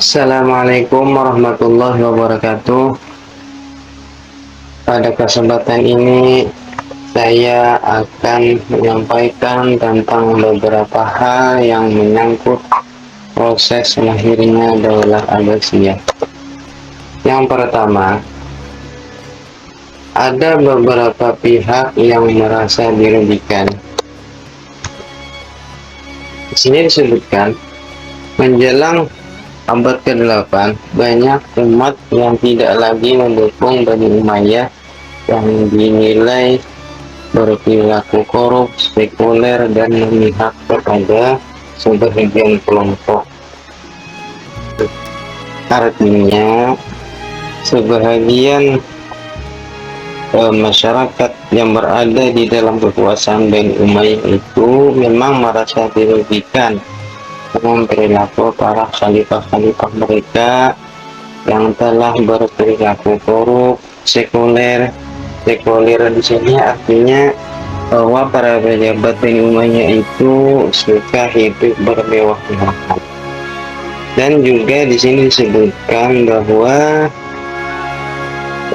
Assalamualaikum warahmatullahi wabarakatuh. Pada kesempatan ini saya akan menyampaikan tentang beberapa hal yang menyangkut proses lahirnya Daulah Abbasiyah. Yang pertama, ada beberapa pihak yang merasa dirugikan. Di sini disebutkan, menjelang abad ke-8, banyak umat yang tidak lagi mendukung Bani Umayyah yang dinilai berperilaku korup, sekuler, dan memihak kepada sebagian kelompok. Artinya, sebahagian masyarakat yang berada di dalam kekuasaan Bani Umayyah itu memang merasa dirugikan dengan perilaku para khalifah-khalifah mereka yang telah berperilaku korup, sekuler. Sekuler di sini artinya bahwa para pejabat Bani Umayyah itu suka hidup bermewah-mewahan. Dan juga di sini disebutkan bahwa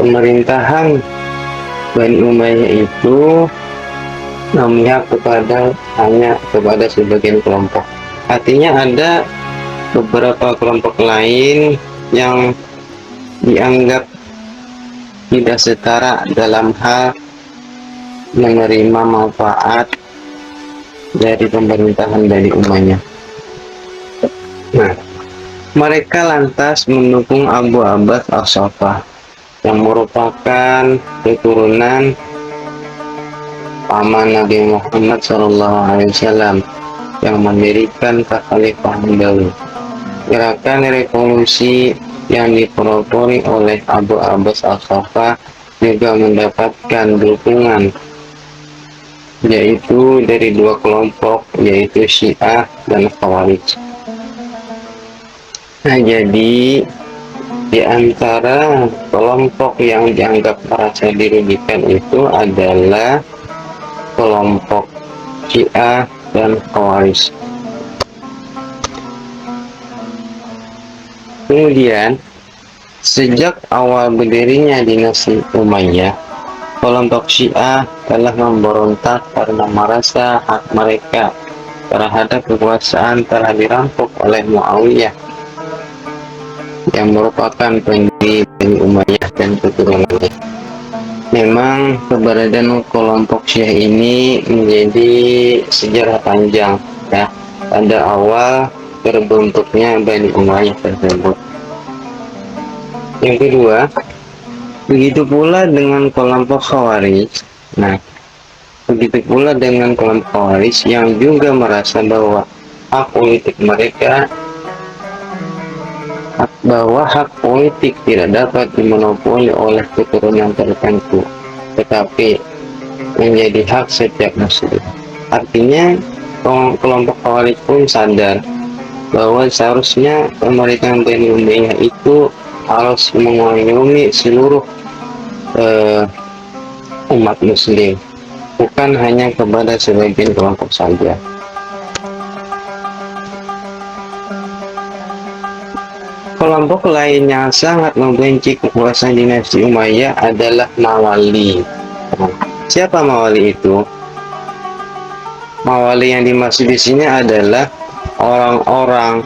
pemerintahan Bani Umayyah itu memihak hanya kepada sebagian kelompok. Artinya ada beberapa kelompok lain yang dianggap tidak setara dalam hal menerima manfaat dari pemerintahan Bani Umayyah. Nah, mereka lantas mendukung Abu Abbas As-Saffah yang merupakan keturunan paman Nabi Muhammad SAW yang mendirikan kekhalifahan dahulu. Gerakan revolusi yang dipelopori oleh Abu Abbas As-Saffah juga mendapatkan dukungan, yaitu dari dua kelompok, yaitu Syiah dan Khawarij. Nah, jadi di antara kelompok yang dianggap merasa dirugikan itu adalah kelompok Syiah dan Khawarij. Kemudian, sejak awal berdirinya dinasti Umayyah, kelompok Syiah telah memberontak karena merasa hak mereka terhadap kekuasaan telah dirampok oleh Muawiyah yang merupakan pendiri Bani Umayyah dan keturunannya. Memang keberadaan kelompok Syiah ini menjadi sejarah panjang, ya, pada awal terbentuknya Bani Umayyah tersebut. Yang kedua, begitu pula dengan kelompok Khawarij. Nah, begitu pula dengan kelompok Khawarij yang juga merasa bahwa hak politik mereka, hak politik tidak dapat dimonopoli oleh keturunan tertentu, tetapi menjadi hak setiap muslim. Artinya, kelompok Khawarij pun sadar bahwa seharusnya pemerintahan Bani Umayyah itu harus mengayomi seluruh umat muslim, bukan hanya kepada sebagian kelompok saja. Kelompok lain yang sangat membenci kekuasaan dinasti Umayyah adalah Mawali. Siapa Mawali itu? Mawali yang dimaksud di sini adalah orang-orang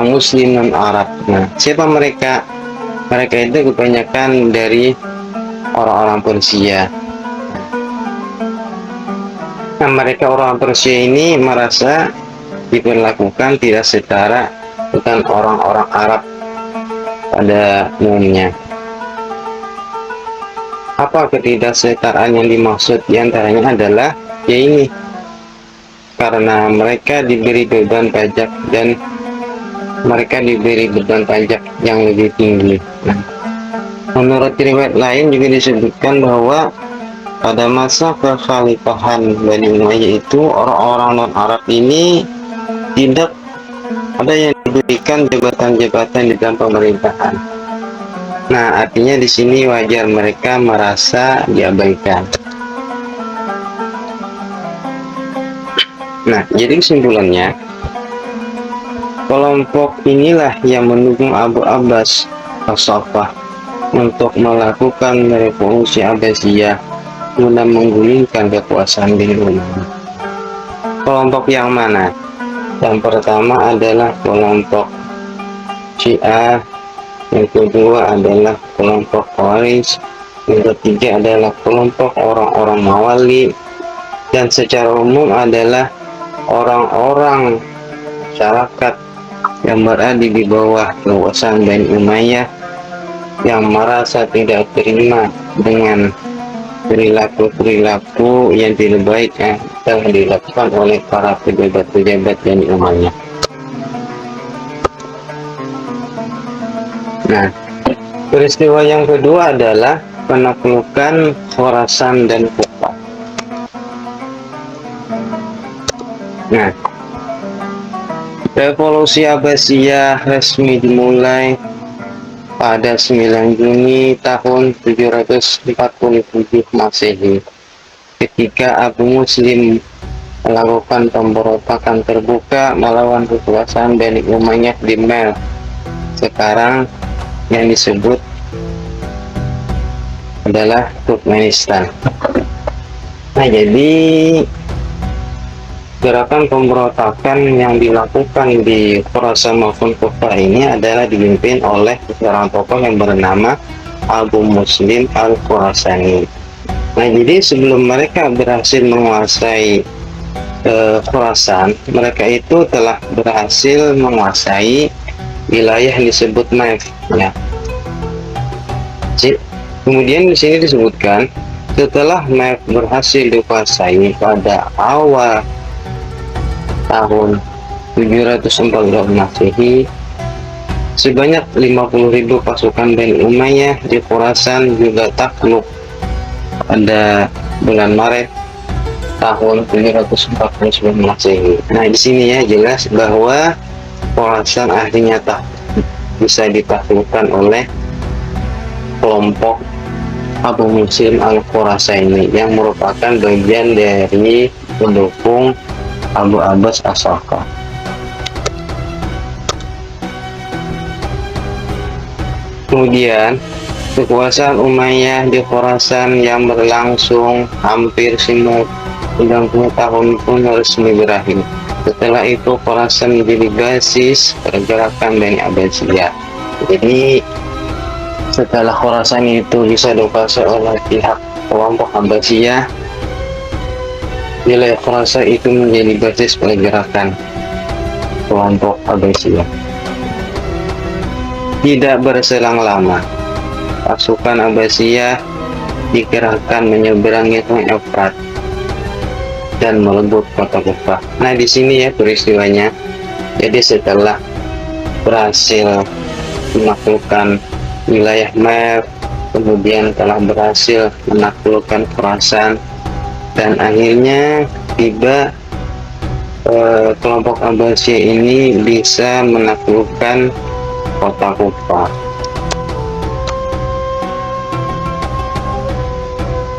Muslim non Arab. Nah, siapa mereka? Mereka itu kebanyakan dari orang-orang Persia. Nah, mereka orang Persia ini merasa diperlakukan tidak setara dengan orang-orang Arab pada umumnya. Apa ketidaksetaraan yang dimaksud? Di antaranya adalah ini, karena mereka diberi beban pajak dan mereka diberi beban pajak yang lebih tinggi. Nah, menurut riwayat lain juga disebutkan bahwa pada masa kekhalifahan Bani Umayyah itu orang-orang non-Arab ini tidak ada yang diberikan jabatan-jabatan di dalam pemerintahan. Nah, artinya di sini wajar mereka merasa diabaikan. Nah, jadi kesimpulannya, Kelompok inilah yang mendukung Abu Abbas As-Saffah untuk melakukan revolusi Abbasiyah guna menggulingkan kekuasaan di Umayyah. Kelompok yang mana? Yang pertama adalah kelompok Syiah, yang kedua adalah kelompok Khawarij, yang ketiga adalah kelompok orang-orang Mawali, dan secara umum adalah orang-orang masyarakat yang berada di bawah kekuasaan Bani Umayyah yang merasa tidak terima dengan perilaku-perilaku yang tidak baik yang telah dilakukan oleh para pejabat-pejabat Bani Umayyah. Nah, peristiwa yang kedua adalah penaklukan Khorasan dan Kufah. Nah, revolusi Abbasiyah resmi dimulai pada 9 Juni tahun 747 Masehi ketika Abu Muslim melakukan pemberontakan terbuka melawan kekuasaan Bani Umayyah di Mel, sekarang yang disebut adalah Turkmenistan. Nah, jadi gerakan pemberontakan yang dilakukan di Khorasan maupun Kufah ini adalah dipimpin oleh seorang tokoh yang bernama Abu Muslim Al-Khurasani. Nah, jadi sebelum mereka berhasil menguasai Khorasan, mereka itu telah berhasil menguasai wilayah yang disebut Naif. Ya. Kemudian di sini disebutkan setelah Naif berhasil dikuasai pada awal tahun 714 Masehi, sebanyak 50.000 pasukan Bani Umayyah di Khorasan juga takluk pada bulan Maret tahun 749 Masehi. Nah, di sini ya jelas bahwa Khorasan akhirnya bisa ditaklukkan oleh kelompok Abu Muslim Al-Khurasani yang merupakan bagian dari pendukung Abu Abbas As-Saffah. Kemudian kekuasaan Umayyah di Khorasan yang berlangsung hampir 90 tahun pun resmi berakhir. Setelah itu Khorasan menjadi basis pergerakan Bani Abbasiyah. Jadi setelah Khorasan itu bisa dikuasai oleh pihak kelompok Abbasiyah, wilayah Khorasan itu menjadi basis pergerakan kelompok Abbasiyah. Tidak berselang lama, pasukan Abbasiyah dikerahkan menyeberangi Sungai Efrat dan merebut kota Kufah. Nah, di sini ya peristiwanya. Jadi setelah berhasil menaklukkan wilayah Mer, kemudian telah berhasil menaklukkan Khorasan, dan akhirnya tiba kelompok Abbasiyah ini bisa menaklukkan kota Kufah.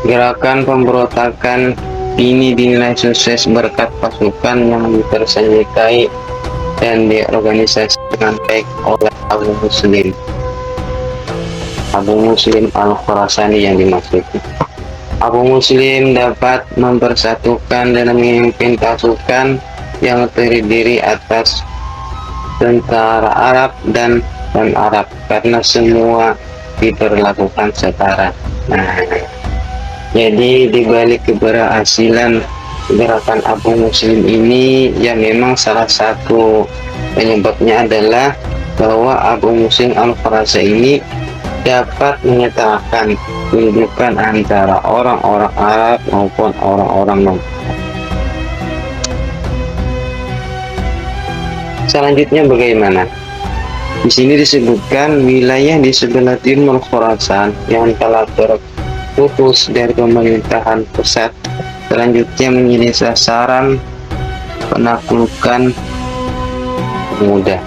Gerakan pemberontakan ini dinilai sukses berkat pasukan yang ditersenjatai dan diorganisasi dengan baik oleh Abu Muslim Al-Khurasani yang dimaksud. Abu Muslim dapat mempersatukan dan memimpin pasukan yang terdiri atas tentara Arab dan non-Arab karena semua diperlakukan setara. Nah, jadi dibalik keberhasilan gerakan Abu Muslim ini, ya memang salah satu penyebabnya adalah bahwa Abu Muslim Al-Khurasani ini dapat menyetarakan kehidupan antara orang-orang Arab maupun orang-orang non-Arab. Selanjutnya bagaimana? Di sini disebutkan wilayah di sebelah timur Khorasan yang telah terputus dari pemerintahan pusat selanjutnya menjadi sasaran penaklukan mudah.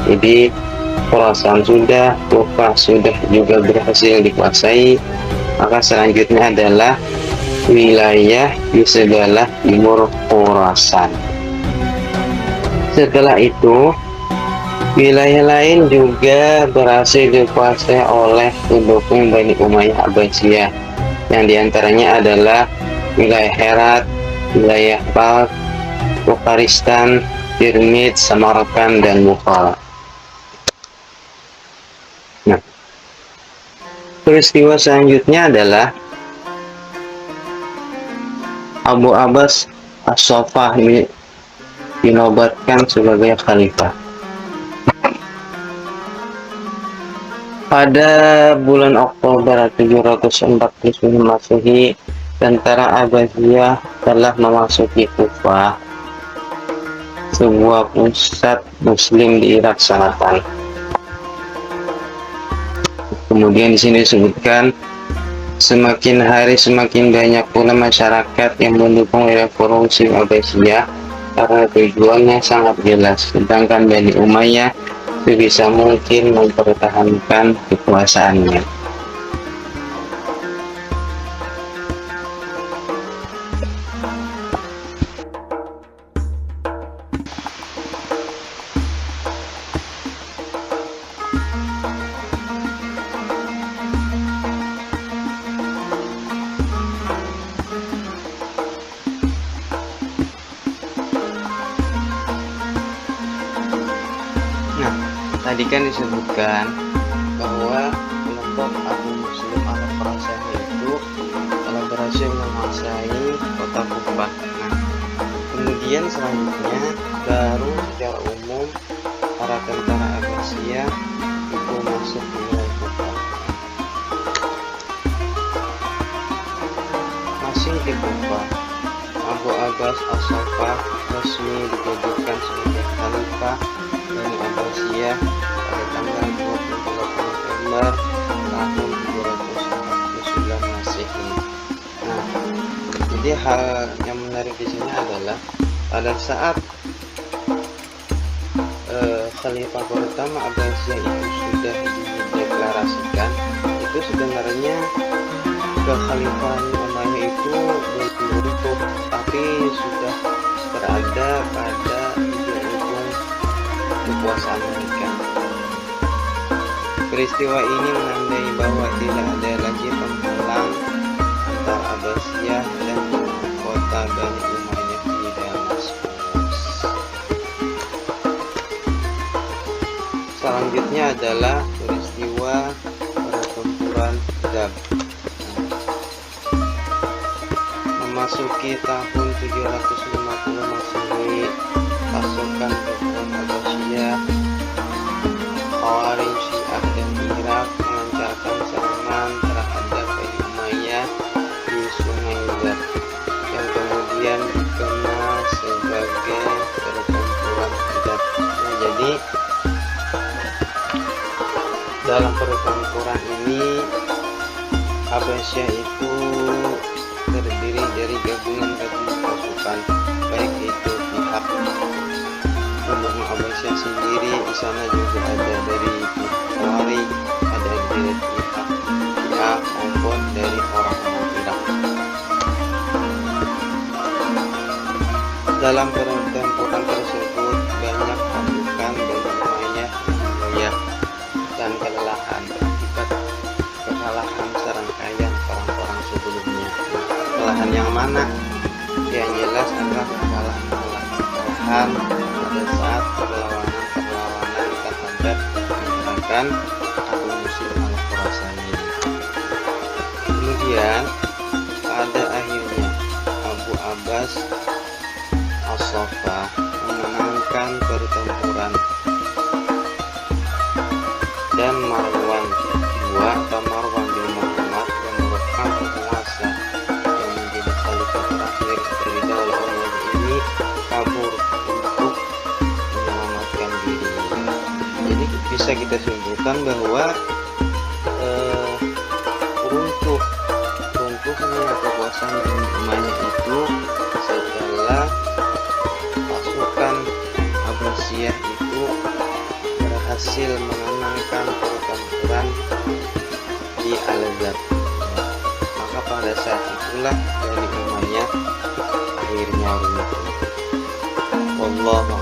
Jadi Khorasan sudah, Kufah sudah juga berhasil dikuasai, maka selanjutnya adalah wilayah di sebelah timur Khorasan. Setelah itu Wilayah lain juga berhasil dikuasai oleh pendukung Bani Umayyah Abbasiyah, yang diantaranya adalah wilayah Herat, wilayah Balkh, Bukharistan, Tirmidz, Samarkand, dan Bukhara. Nah, peristiwa selanjutnya adalah Abu Abbas As-Saffah dinobatkan sebagai khalifah. Pada bulan Oktober 749 Masehi, tentara Abbasiyah telah memasuki Kufah, sebuah pusat Muslim di Irak Selatan. Kemudian di sini disebutkan, semakin hari semakin banyak pula masyarakat yang mendukung revolusi Abbasiyah karena tujuannya sangat jelas, sedangkan Bani Umayyah sebisa mungkin mempertahankan kekuasaannya. Tadi kan disebutkan bahwa kelompok Abu Muslim Al-Khurasani itu telah berhasil menguasai kota Kufah. Nah, kemudian selanjutnya baru secara umum para tentara Abbasiyah itu masuk ke wilayah Kufah. Masih di Kufah, Abu Abbas As-Saffah resmi dijadikan sebagai khalifah Bani Abbasiyah pada tanggal 28 November tahun 749 Masehi. Nah, jadi hal yang menarik di sini adalah pada saat khalifah pertama Abbasiyah itu sudah dideklarasikan, itu sebenarnya kekhalifahan Umayyah itu belum runtuh, tapi sudah berada pada ujung kekuasaan mereka. Peristiwa ini menandai bahwa tidak ada lagi penghalang antara Abbasiyah dan kota Bani Umayyah di Damaskus. Selanjutnya adalah peristiwa pertempuran Badar. Memasuki tahun 750 Masehi, pasukan gabungan Abbasiyah, Khawarij, Syiah, dan Irak melancarkan serangan terhadap Bani Umayyah di Sungai Zat, yang kemudian dikenal sebagai pertempuran Badar. Nah, jadi dalam pertempuran ini Abbasiyah itu terdiri dari gabungan pasukan, baik itu pihak pendukung Abbasiyah sendiri, di sana juga ada dari pihak Khawarij, ada dari pihak Syiah maupun dari orang-orang Irak. Dalam pertempuran tersebut banyak pasukan Bani Umayyah goyah dan kelelahan akibat kekalahan serangkaian perang-perang sebelumnya. Kekalahan yang mana? Yang jelas adalah kekalahan pada saat perlawanan terhadap gerakan Abu Muslim Al-Khurasani. Kemudian pada akhirnya Abu Abbas As-Saffah memenangkan pertempuran, dan Marwan II atau Marwan bin Muhammad yang merupakan penguasa yang menjadi khalifah terakhir dari Daulah Umayyah ini kabur untuk menyelamatkan diri. Jadi bisa kita simpulkan bahwa runtuhnya kekuasaan Bani Umayyah itu setelah pasukan Abbasiyah itu berhasil menangkan pertempuran di Al-Zat. Maka pada saat itulah Bani Umayyah akhirnya runtuh. Wallahu